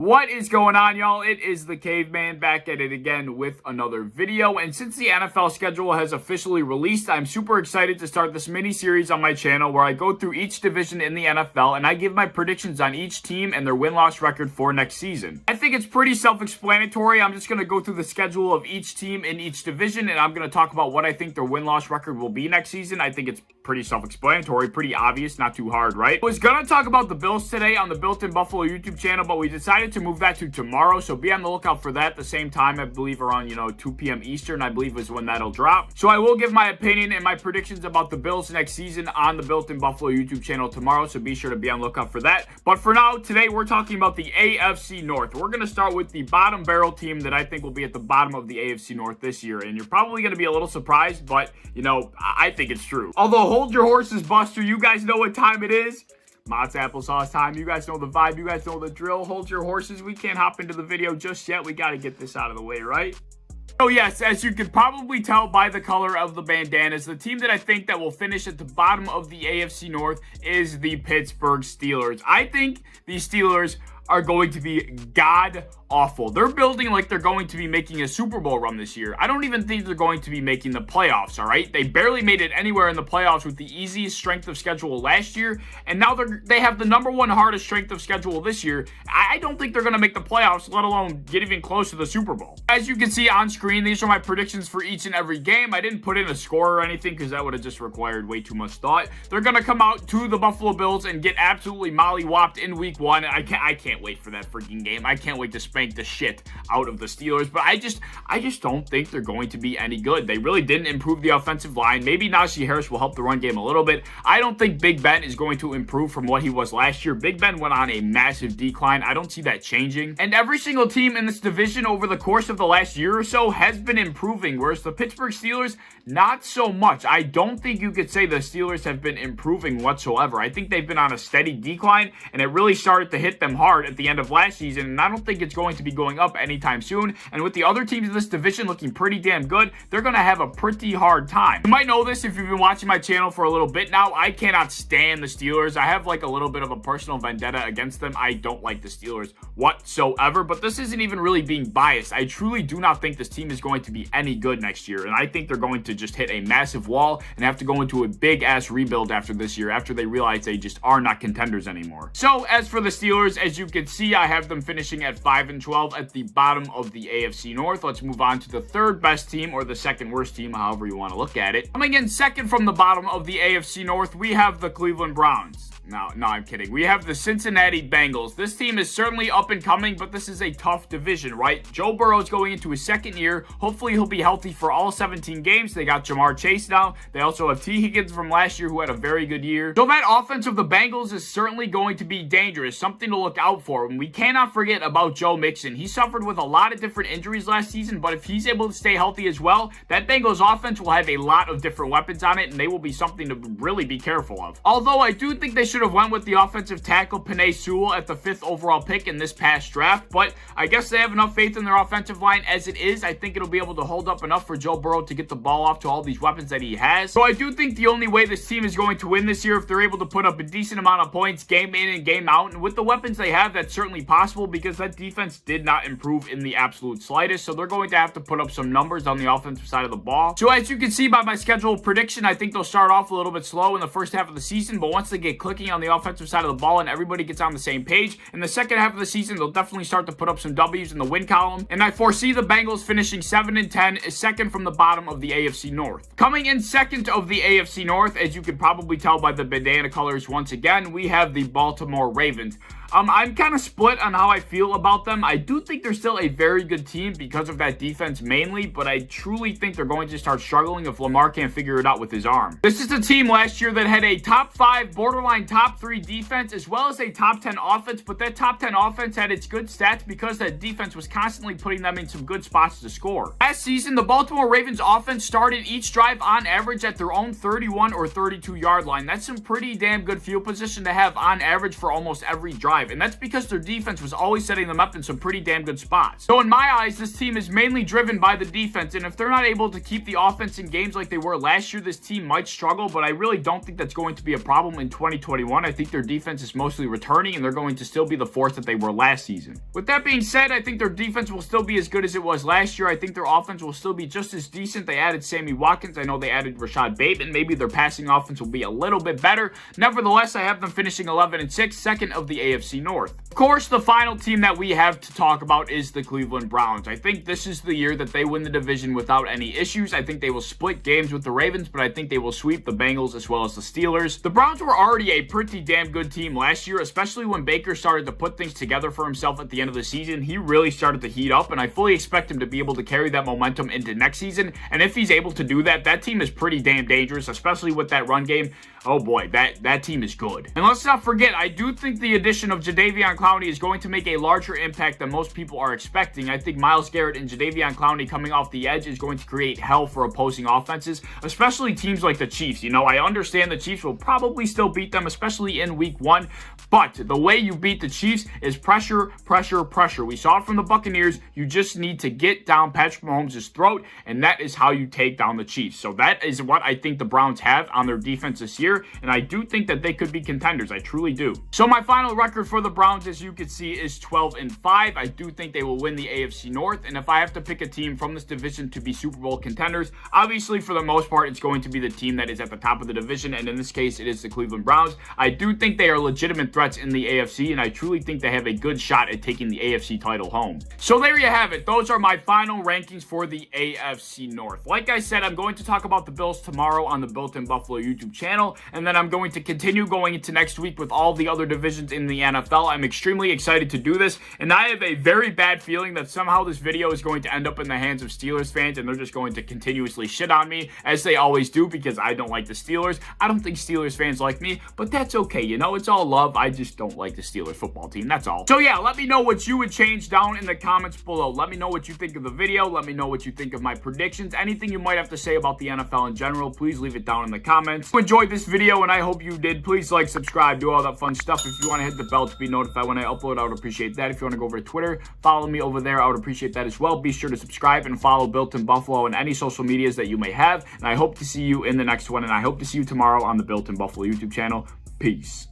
What is going on, y'all? It is the Caveman back at it again with another video. And since the NFL schedule has officially released, I'm super excited to start this mini-series on my channel where I go through each division in the NFL and I give my predictions on each team and their win-loss record for next season. I think it's pretty self-explanatory. I'm just going to go through the schedule of each team in each division and I'm going to talk about what I think their win-loss record will be next season. I think it's pretty self-explanatory, pretty obvious, not too hard, right? I was going to talk about the Bills today on the Built in Buffalo YouTube channel, but we decided to move that to tomorrow, so be on the lookout for that at the same time. I believe around 2 p.m. Eastern, I believe is when that'll drop. So I will give my opinion and my predictions about the Bills next season on the Built in Buffalo YouTube channel tomorrow, so be sure to be on the lookout for that. But for now, today we're talking about the AFC North. We're going to start with the bottom barrel team that I think will be at the bottom of the AFC North this year, and you're probably going to be a little surprised, but I think it's true. Although, hold your horses, Buster. You guys know what time it is. Mott's applesauce time. You guys know the vibe. You guys know the drill. Hold your horses. We can't hop into the video just yet. We got to get this out of the way, right? So yes, as you could probably tell by the color of the bandanas, the team that I think that will finish at the bottom of the AFC North is the Pittsburgh Steelers. I think the Steelers are going to be god-awful. They're building like they're going to be making a Super Bowl run this year. I don't even think they're going to be making the playoffs, all right? They barely made it anywhere in the playoffs with the easiest strength of schedule last year, and now they have the #1 hardest strength of schedule this year. I don't think they're going to make the playoffs, let alone get even close to the Super Bowl. As you can see on screen, these are my predictions for each and every game. I didn't put in a score or anything because that would have just required way too much thought. They're going to come out to the Buffalo Bills and get absolutely molly-whopped in week 1. I can't wait for that freaking game. I can't wait to spank the shit out of the Steelers, but I just don't think they're going to be any good. They really didn't improve the offensive line. Maybe Najee Harris will help the run game a little bit. I don't think Big Ben is going to improve from what he was last year. Big Ben went on a massive decline. I don't see that changing. And every single team in this division over the course of the last year or so has been improving, whereas the Pittsburgh Steelers, not so much. I don't think you could say the Steelers have been improving whatsoever. I think they've been on a steady decline, and it really started to hit them hard at the end of last season, and I don't think it's going to be going up anytime soon. And with the other teams in this division looking pretty damn good, they're going to have a pretty hard time. You might know this if you've been watching my channel for a little bit now. I cannot stand the Steelers. I have like a little bit of a personal vendetta against them. I don't like the Steelers whatsoever, but this isn't even really being biased. I truly do not think this team is going to be any good next year, and I think they're going to just hit a massive wall and have to go into a big-ass rebuild after this year, after they realize they just are not contenders anymore. So, as for the Steelers, as you can see, I have them finishing at 5-12 at the bottom of the AFC North. Let's move on to the third best team, or the second worst team, however you want to look at it. Coming in second from the bottom of the AFC North, we have the Cleveland Browns. No, I'm kidding. We have the Cincinnati Bengals. This team is certainly up and coming, but this is a tough division, right? Joe Burrow is going into his second year. Hopefully, he'll be healthy for all 17 games. They got Jamar Chase now. They also have T. Higgins from last year, who had a very good year. So that offense of the Bengals is certainly going to be dangerous, something to look out for. And we cannot forget about Joe Mixon. He suffered with a lot of different injuries last season, but if he's able to stay healthy as well, that Bengals offense will have a lot of different weapons on it, and they will be something to really be careful of. Although I do think they should have went with the offensive tackle Penei Sewell at the 5th overall pick in this past draft, but I guess they have enough faith in their offensive line as it is. I think it'll be able to hold up enough for Joe Burrow to get the ball off to all these weapons that he has. So I do think the only way this team is going to win this year if they're able to put up a decent amount of points game in and game out, and with the weapons they have, that's certainly possible because that defense did not improve in the absolute slightest, so they're going to have to put up some numbers on the offensive side of the ball. So as you can see by my schedule prediction, I think they'll start off a little bit slow in the first half of the season, but once they get clicking on the offensive side of the ball and everybody gets on the same page, in the second half of the season, they'll definitely start to put up some W's in the win column, and I foresee the Bengals finishing 7-10, second from the bottom of the AFC North. Coming in second of the AFC North, as you can probably tell by the bandana colors once again, we have the Baltimore Ravens. I'm kind of split on how I feel about them. I do think they're still a very good team because of that defense mainly, but I truly think they're going to start struggling if Lamar can't figure it out with his arm. This is a team last year that had a top 5, borderline top 3 defense, as well as a top 10 offense, but that top 10 offense had its good stats because that defense was constantly putting them in some good spots to score. Last season, the Baltimore Ravens offense started each drive on average at their own 31 or 32 yard line. That's some pretty damn good field position to have on average for almost every drive. 5, and that's because their defense was always setting them up in some pretty damn good spots. So in my eyes, this team is mainly driven by the defense, and if they're not able to keep the offense in games like they were last year, this team might struggle, but I really don't think that's going to be a problem in 2021. I think their defense is mostly returning, and they're going to still be the force that they were last season. With that being said, I think their defense will still be as good as it was last year. I think their offense will still be just as decent. They added Sammy Watkins. I know they added Rashad Bateman. Maybe their passing offense will be a little bit better. Nevertheless, I have them finishing 11-6, second of the AFC North. Of course, the final team that we have to talk about is the Cleveland Browns. I think this is the year that they win the division without any issues. I think they will split games with the Ravens, but I think they will sweep the Bengals as well as the Steelers. The Browns were already a pretty damn good team last year, especially when Baker started to put things together for himself at the end of the season. He really started to heat up, and I fully expect him to be able to carry that momentum into next season. And if he's able to do that, that team is pretty damn dangerous, especially with that run game. Oh boy, that team is good. And let's not forget, I do think the addition of Jadeveon Clowney is going to make a larger impact than most people are expecting. I think Myles Garrett and Jadeveon Clowney coming off the edge is going to create hell for opposing offenses, especially teams like the Chiefs. You know, I understand the Chiefs will probably still beat them, especially in week 1, but the way you beat the Chiefs is pressure, pressure, pressure. We saw it from the Buccaneers. You just need to get down Patrick Mahomes' throat, and that is how you take down the Chiefs. So that is what I think the Browns have on their defense this year, and I do think that they could be contenders. I truly do. So my final record for the Browns, as you can see, is 12-5. I do think they will win the AFC North, and if I have to pick a team from this division to be Super Bowl contenders, obviously for the most part, it's going to be the team that is at the top of the division, and in this case, it is the Cleveland Browns. I do think they are legitimate threats in the AFC, and I truly think they have a good shot at taking the AFC title home. So there you have it. Those are my final rankings for the AFC North. Like I said, I'm going to talk about the Bills tomorrow on the Built in Buffalo YouTube channel, and then I'm going to continue going into next week with all the other divisions in the NFL. I'm extremely excited to do this, and I have a very bad feeling that somehow this video is going to end up in the hands of Steelers fans, and they're just going to continuously shit on me, as they always do, because I don't like the Steelers. I don't think Steelers fans like me, but that's okay. You know, it's all love. I just don't like the Steelers football team. That's all. So yeah, let me know what you would change down in the comments below. Let me know what you think of the video. Let me know what you think of my predictions. Anything you might have to say about the NFL in general, please leave it down in the comments. If you enjoyed this video, and I hope you did, please like, subscribe, do all that fun stuff. If you want to hit the bell to be notified when I upload, I would appreciate that. If you want to go over to Twitter, follow me over there. I would appreciate that as well. Be sure to subscribe and follow Built in Buffalo and any social medias that you may have. And I hope to see you in the next one, and I hope to see you tomorrow on the Built in Buffalo YouTube channel. Peace.